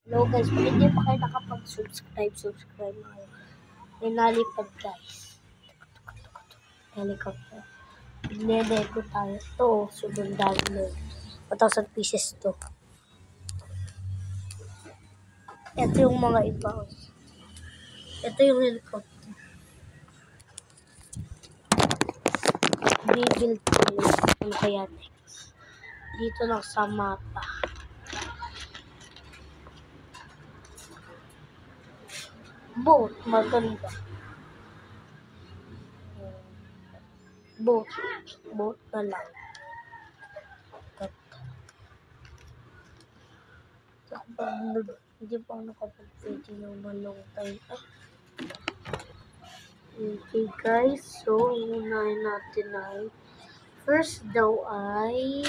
Hello guys, kung hindi pa kayo nakapag-subscribe, subscribe na kayo. May nalipad guys. Helicopter. Nilele ko tayo. Ito, sobrang dami na. 1,000 pieces to. Ito yung mga iba. Ito yung helicopter. Rebuild ko yung kaya next. Dito lang sa mapa. Boat, maganda. Boat na lang. Hindi pa ako nakapag-video ng long time. Okay guys, so unahin natin ay first daw ay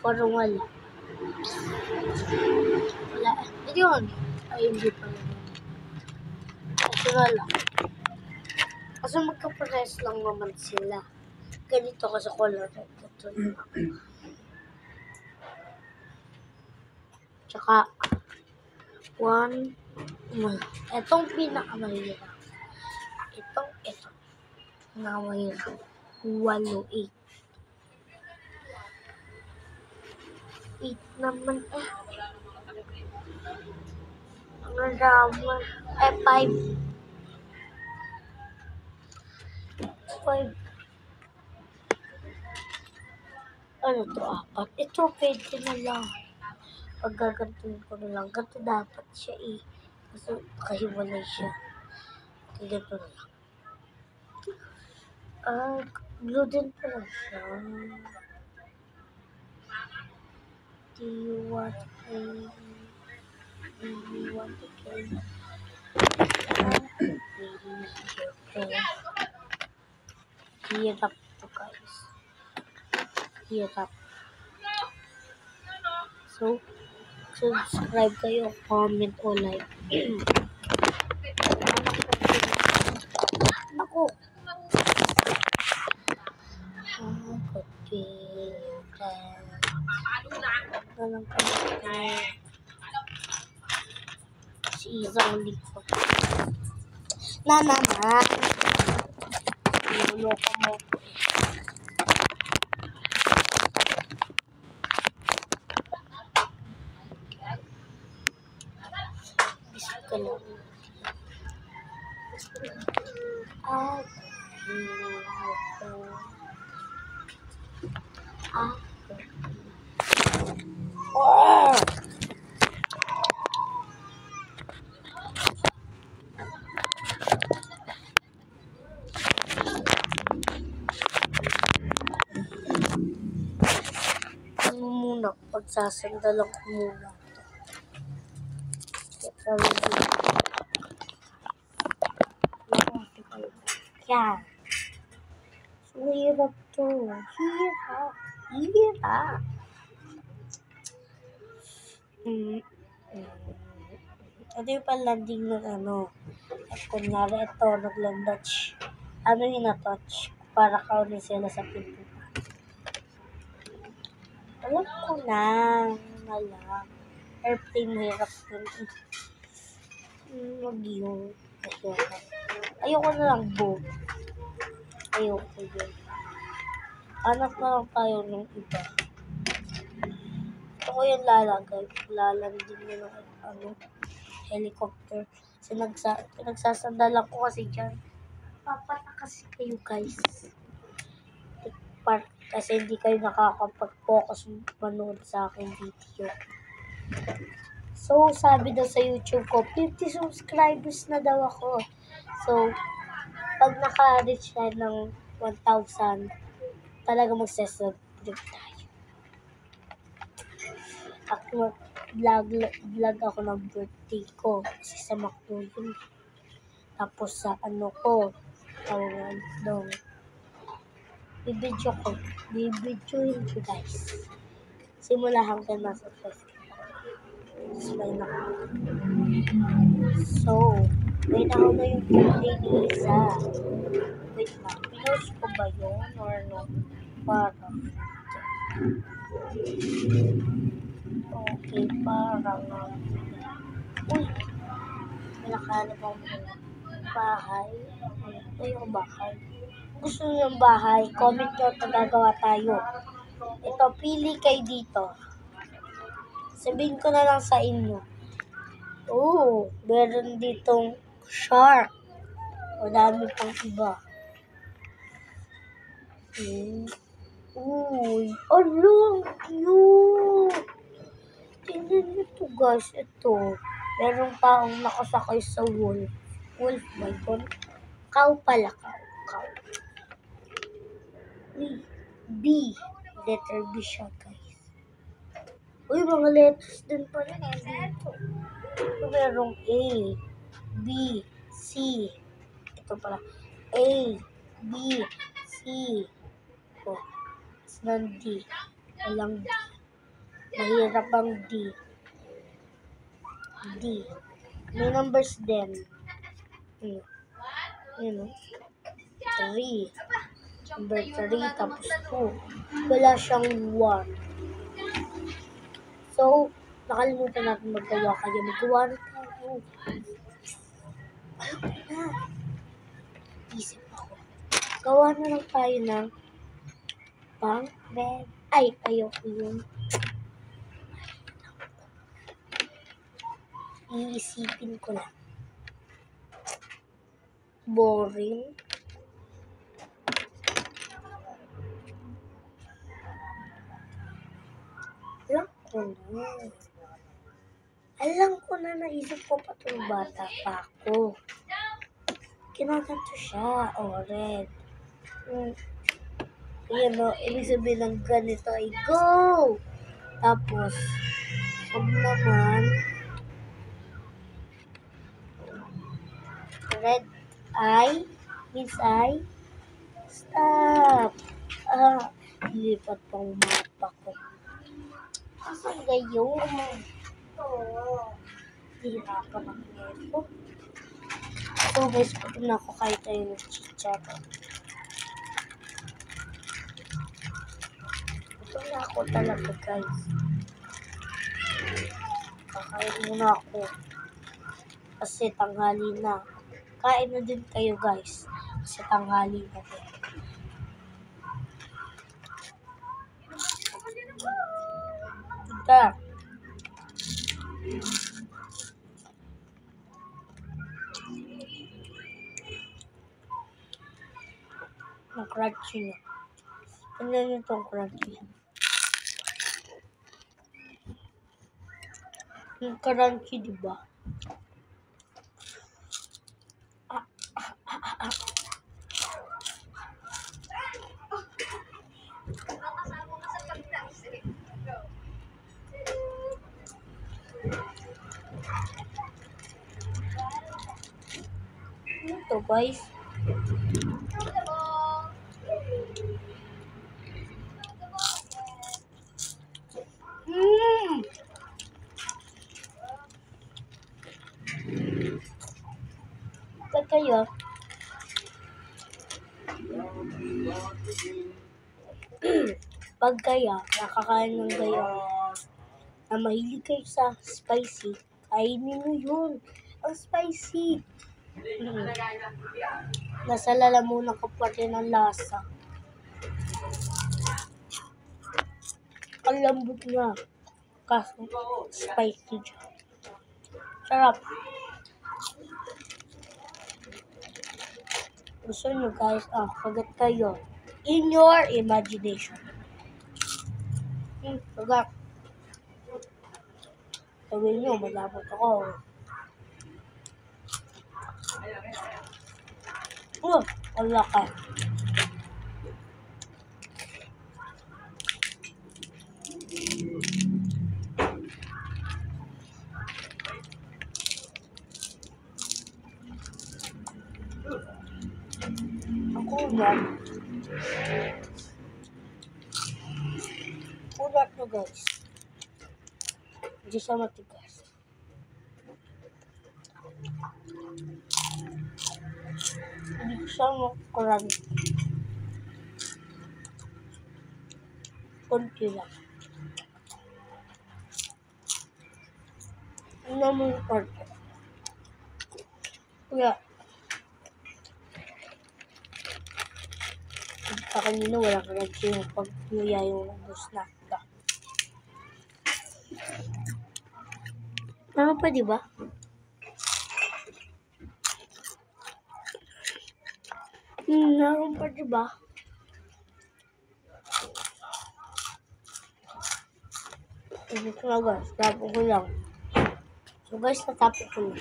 parang wala. Hindi yun. Ay hindi pa naman. Kasi wala. Kasi magkapares lang naman sila. Ganito kasi color. Ito na. Tsaka etong pinakamahirap. Ito. Pinakamahirap. 8 naman ang drama. 5. Ano to, 4? Ito, pwede na lang. Paggagantuin ko na lang. Ganito dapat siya Kasi kahiwalay siya. Ganito na lang. Blue din pa lang siya. Do you want to play? Hirap to guys. Hirap. So, subscribe kayo, comment o like. Ako. Si Isang Lito. Na naman. Niloloko mo. Bisip ka lang. Pagsasandalan ko muna. Yan. So, hirap to. Hirap. Ito yung palanding ng At kunyari ito, naglandouch. Ano yung na-touch? Para kaunin sila sa pinto. Alam ko na. Malang. Airplane hirap dun. Wag yun. Ayoko na lang boat. Ayoko yun. Hanap na lang tayo ng iba. Ito ko yung lalagay. Lalandin nyo ng helicopter. Kasi nagsasandalan ko kasi dyan. Papata kasi kayo guys. Kasi hindi kayo nakakapag-focus manood sa aking video. So, sabi daw sa YouTube ko, 50 subscribers na daw ako. So, pag naka-reach na ng 1,000, talaga magsasubscribe tayo. Ako, vlog ako ng birthday ko. Kasi sa McDo yun. Tapos sa ko, tawag doon. Bibidyoin ko guys. Simula hanggang nasa Facebook. So, wait ako na yung birthday ni Isa. Wait lang, pinost ko ba yun or no? Parang. Okay, parang, uy, nakahanap ako ng bahay. Ito yung bahay. Gusto niyo ng bahay? Comment nyo at magagawa tayo. Ito, pili kayo dito. Sabihin ko na lang sa inyo. Oh, meron ditong shark. Madami pang iba. Uy, ang cute! Tingnan nyo to guys, ito. Merong taong nakasakay sa wolf. Wolf ba ito? Cow pala, cow. Uy, B. Letter B siya guys. Uy, mga letters din pala dito. Merong A, B, C. Ito pala. A, B, C. Oh, ng D. Walang D. Mahirap ang D. D. May numbers din. Yun o. 3. Number 3 tapos 2. Wala siyang 1. So, nakalimutan natin magawa. Kaya magawa na tayo. Ayoko na. Isip ako. Gawa na lang tayo ng bunk bed. Ay, ayoko yun. Iisipin ko lang. Boring. Alam ko na naisip ko pa itong bata pa ako. Kinaganto siya. Red. Ayan o, ibig sabihin ng ganito ay go! Tapos, pag naman, red eye means I stop. Lipat pang mapa ko. Asan gayon? Hihirapan ako nito. So guys, pag na ako kahit tayo ng chichar. Ito na ako talaga guys. Kakain muna ako. Kasi tanghali na. Kain na din kayo guys. Kasi tanghali na din. Ika. Ang crunchy niya. Tingnan niyo itong crunchy. Yung crunchy, diba? Ito guys. Kayo. Pag kaya nakakain ng gayo na mahilig kayo sa spicy, kainin mo yun. Ang spicy. Nasa lalamunan ka pa rin ang lasa. Ang lambot nga. Kaso spicy siya. Sarap. Gusto nyo guys, kagat kayo. In your imagination. Kagat. Sabihin nyo, malapot ako. Ang laki. Ako yan. Kulat na guys. Hindi siya matigas. Hindi siya makulat. Kunti lang. naman yung parte. Kaya, sa kanina wala ka nag-yung pag-nuya yung ubos na. Tama pa, di ba? Naroon pa, di ba? Hindi ko na guys, tapos ko lang. So guys, natapos ko na.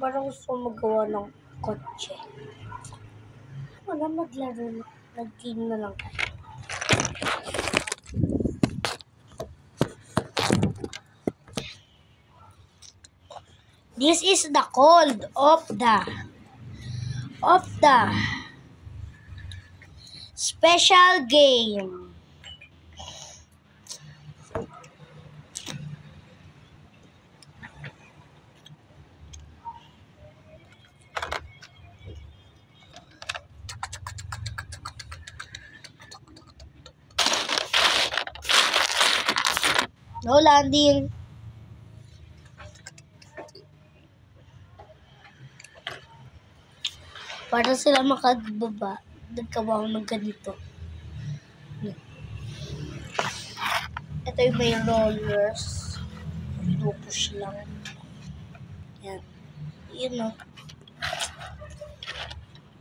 Parang gusto ko magawa ng kotse. Wala maglaro, nag-game na lang tayo. This is the code of the special game. No landing. Para sila makababa, nagkawa ng ganito. Ito yung may rollers. Pinupush lang. Yan. Yun o.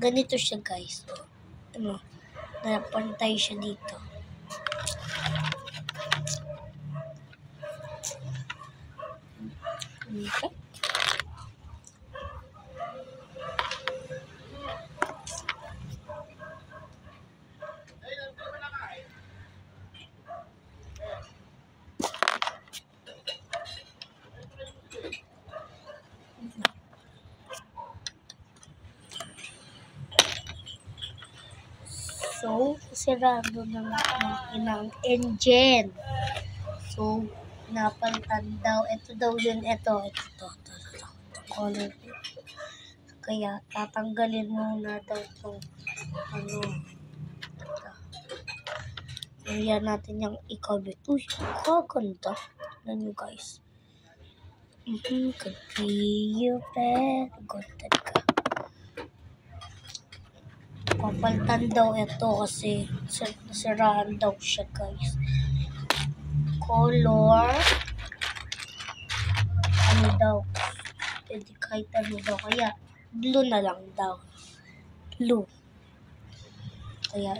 Ganito siya guys. Ano? Napantay siya dito. Okay. So, sirado ng inang engine. So, napalitan daw. Ito daw yun. Ito. Color. Kaya, tatanggalin muna daw itong ano. Ayan natin yung ikabit. Uy, kaganda. Tignan nyo guys. Could be your pet. Ganda ka. Papalitan daw ito kasi nasiraan daw siya guys. Color. Ano daw? Pwede kahit ano daw. Kaya blue na lang daw. Blue. Kaya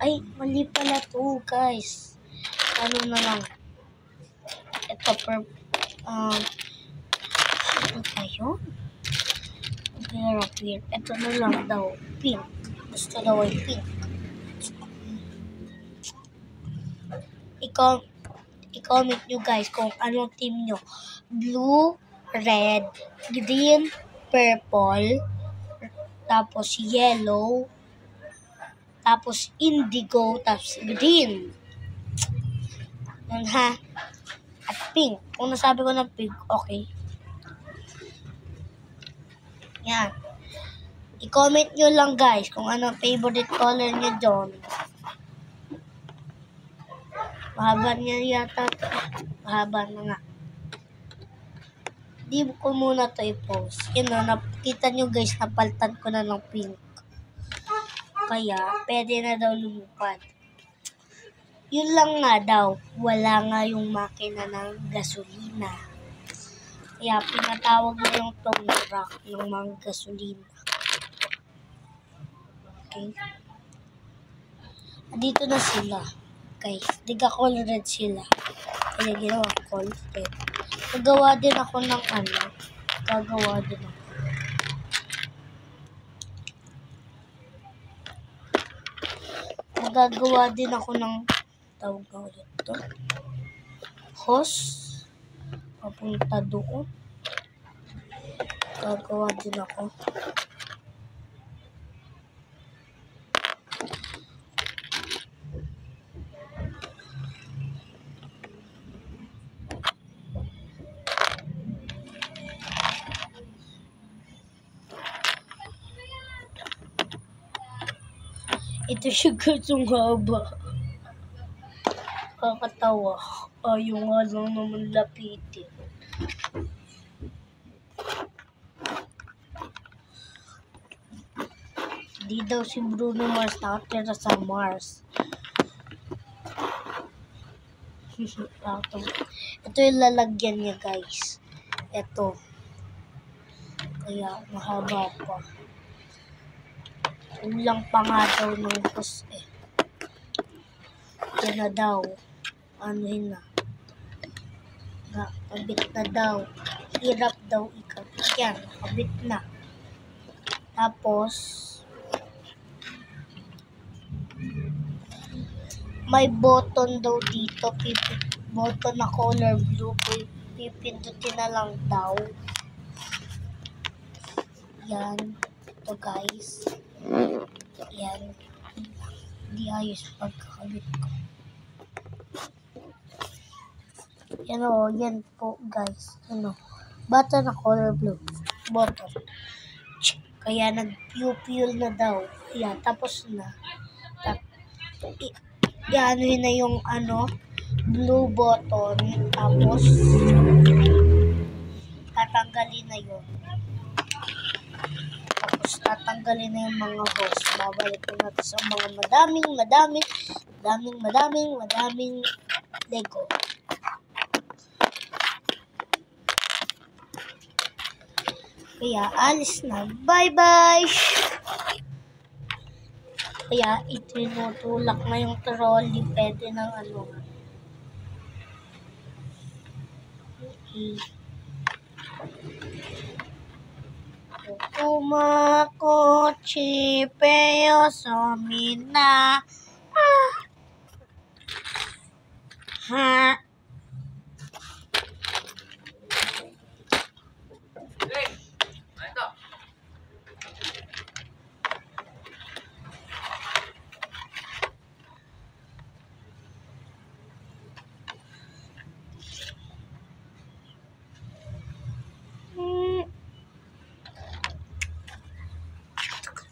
ay, mali pala to guys. Ano na lang. Ito ano tayo? Appear. Ito na lang daw. Pink. Gusto daw ay pink. I-comment nyo guys kung anong team nyo. Blue, red, green, purple, tapos yellow, tapos indigo, tapos green. Yan ha. At pink. Kung nasabi ko ng pink, okay. Yan. I-comment nyo lang guys kung anong favorite color nyo doon. Mahaba niya yata ito. Mahaba na nga. Di ko muna ito i-post. Yun o, nakita nyo guys, napalitan ko na ng pink. Kaya, pwede na daw lumipad. Yun lang nga daw, wala nga yung makina ng gasolina. Kaya, pinatawag na yung tow truck ng mga gasolina. Okay. Dito na sila. Guys, nagka-colored sila. Kaya ginawa colored. Gagawa din ako ng ano. Magagawa din ako ng tawag na ulit ito. Hose. Papunta doon. Gagawa din ako. Ito siya guys, yung haba. Kakatawa. Ayaw nga lang naman lapitin. Di daw si Bruno Mars nakatira sa Mars. Ito yung lalagyan niya guys. Ito. Kaya mahaba pa. Kulang pa nga daw ng bus eh. Yan na daw. Anuhin na. Kabit na daw. Hirap daw ikabit. Yan. Kabit na. Tapos, may button daw dito. Button na color blue. Pipindutin na lang daw. Yan. Ito guys. Yan. Hindi ayos pagkakabit ko. Yan o. Yan po guys. Ano. Button na color blue. Button. Kaya nag-fuel na daw. Yan. Tapos na. Ianuhin na yung blue button. Tapos tatanggalin na yun. Tapos tatanggalin na yung mga hose. Babalik ko natin sa mga madaming Lego. Kaya alis na. Bye-bye! Kaya itinutulak na yung trolley. Pwede ng Kumakotse peyo somina. Ha.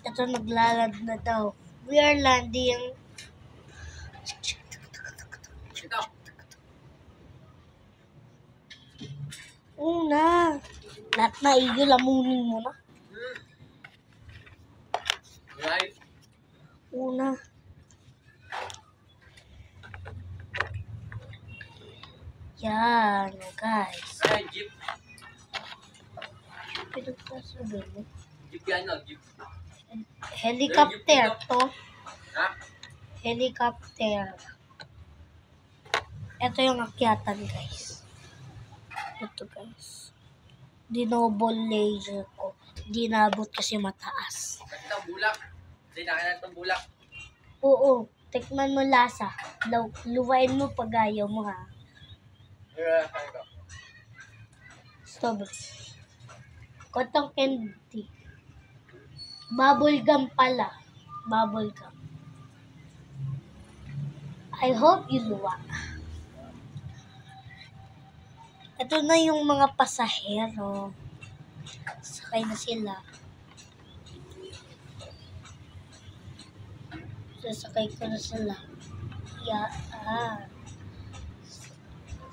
Ito naglalad na daw. We are landing. Una. Lahat na iyo, lamunin mo na. Right. Una. Yan, guys. Ay, jeep. Pinagsasabi mo. Jeep yan, no? Jeep. Helicopter to. Ha? Helicopter. Ito yung akyatan, guys. Ito, guys. Dinobol laser ko. Di nabot kasi mataas. Itong bulak. Hindi nakinan itong bulak. Oo. Tikman mo lasa. Luwain mo pag ayaw mo, ha. Strawberry. Cotton candy. Bubble gum pala. Bubble gum. I hope you luwa. Ito na yung mga pasahero. Sakay na sila. Sasakay ko na sila. Yan.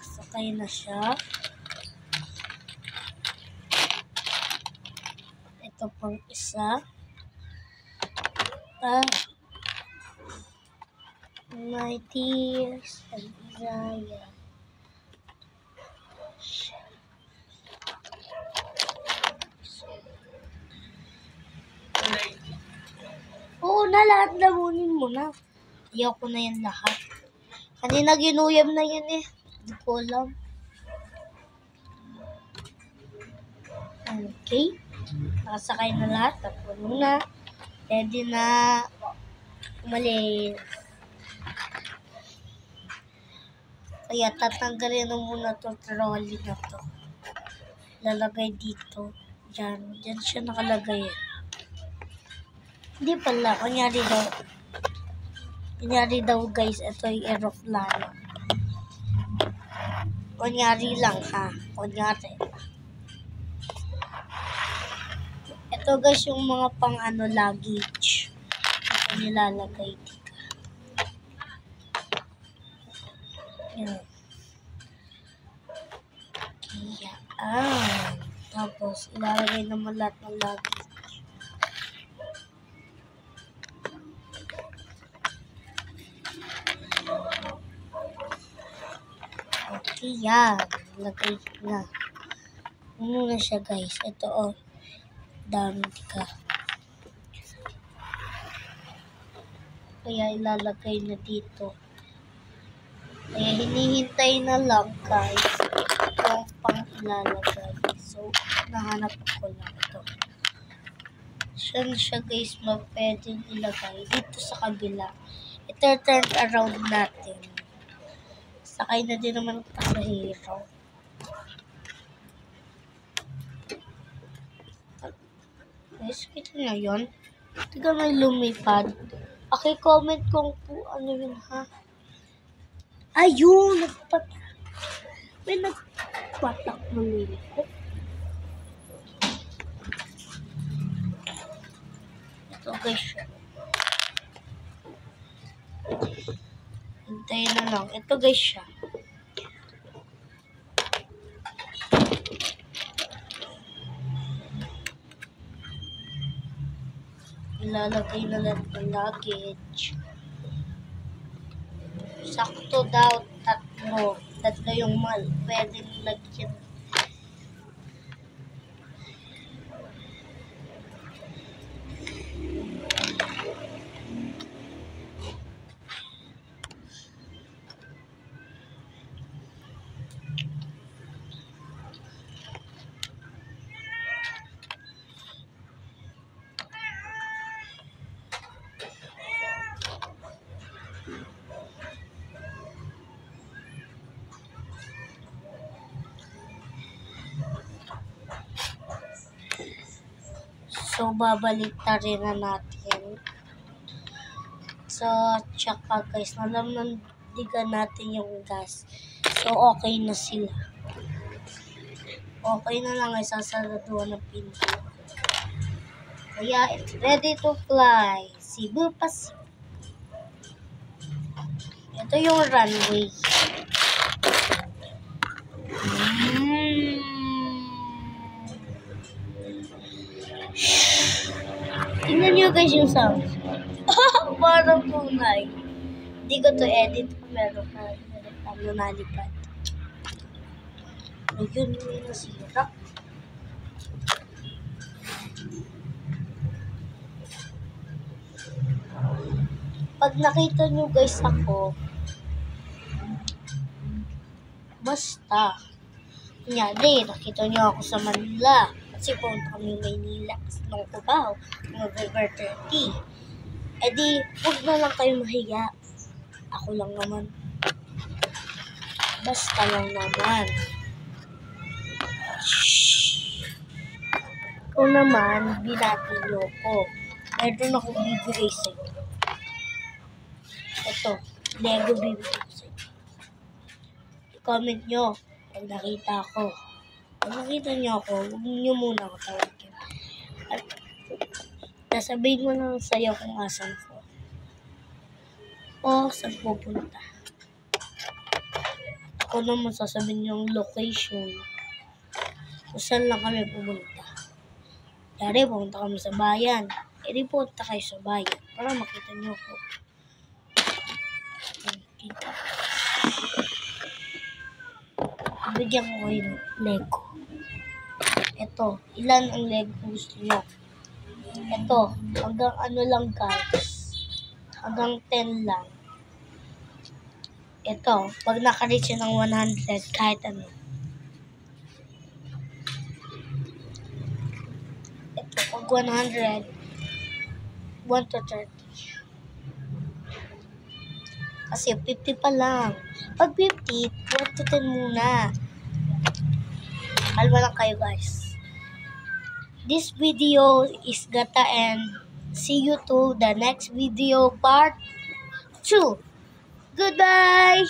Sakay na siya. Ito pang isa. My tears and desire. Oo na, lahat lamunin mo na. Ayaw ko na yan lahat. Kanina ginuyam na yan eh. Hindi ko alam. Okay. Nakasakay na lahat. Tapuno na. Ready na. Umalis. Kaya tatanggalin na muna itong trolley na to. Lalagay dito. Diyan. Diyan siya nakalagay eh. Hindi pala. Kunyari daw guys, ito yung aeroplano. Kunyari lang ha. Kunyari. Ito guys yung mga pang luggage. Ito nilalagay dito. Yan. Yan. Tapos, ilalagay naman lahat ng luggage. Okay, yan. Lagay na. Muna siya, guys. Ito, oh. Dami ka. Kaya ilalagay na dito. Kaya hinihintay na lang, guys, yung pang ilalagay. So, nahanap ko lang ito. Saan siya, guys, pwedeng ilagay? Dito sa kabila. Ito-turn around natin. Sakay na din naman ang pasahero. Guys, kita nyo yun? Tiga may lumipad. Okay, comment kung po ano yun, ha? Ayun! May nagpatak mo ko. Ito, guys. Hintayin na lang. Ito, guys, siya. Ilalagay na lang ng luggage. Sakto daw, tatlo. Tatlo yung pwedeng lagyan. So, babalik na rin na natin. So, tsaka guys, nalamnandigan natin yung gas. So, okay na sila. Okay na lang ay sasaraduhan ng pinto. Kaya, it's ready to fly. Cebu Pacific. Ito yung runway. Tingnan nyo guys yung sound. Parang tunay. Hindi ko to edit. Meron na nalipad. Ayun, may nasira. Pag nakita nyo guys ako, basta. Kunyari, nakita nyo ako sa Manila. Kasi punta kami Maynila nung Cubao, November 30. E di, huwag na lang kayo mahiya. Ako lang naman. Basta lang naman. Shhh. Ikaw naman, binatilo ko. Meron akong bibigay sa'yo. Ito, Lego bibigay ko sa'yo. I-comment nyo pag nakita ko. Pag nakita nyo ako, huwag nyo muna ako tawagin. At nasabihin ko lang sa'yo kung asan ko. O saan pupunta. Ako naman sasabihin yung location. Kung saan lang kami pumunta. Dari, pumunta kami sa bayan. E di punta kayo sa bayan para makita nyo ako. Kita. Bigyan ko kayo ng Lego. Ito, ilan ang Lego gusto nyo? Ito, hanggang ano lang guys. Hanggang 10 lang. Ito, pag naka-reach ng 100, kahit ano. Ito, pag 100, 1 to 30. Kasi 50 pa lang. Pag 50, 1 to 10 muna. Kalma lang kayo guys. This video is gonna end. See you to the next video part 2. Goodbye!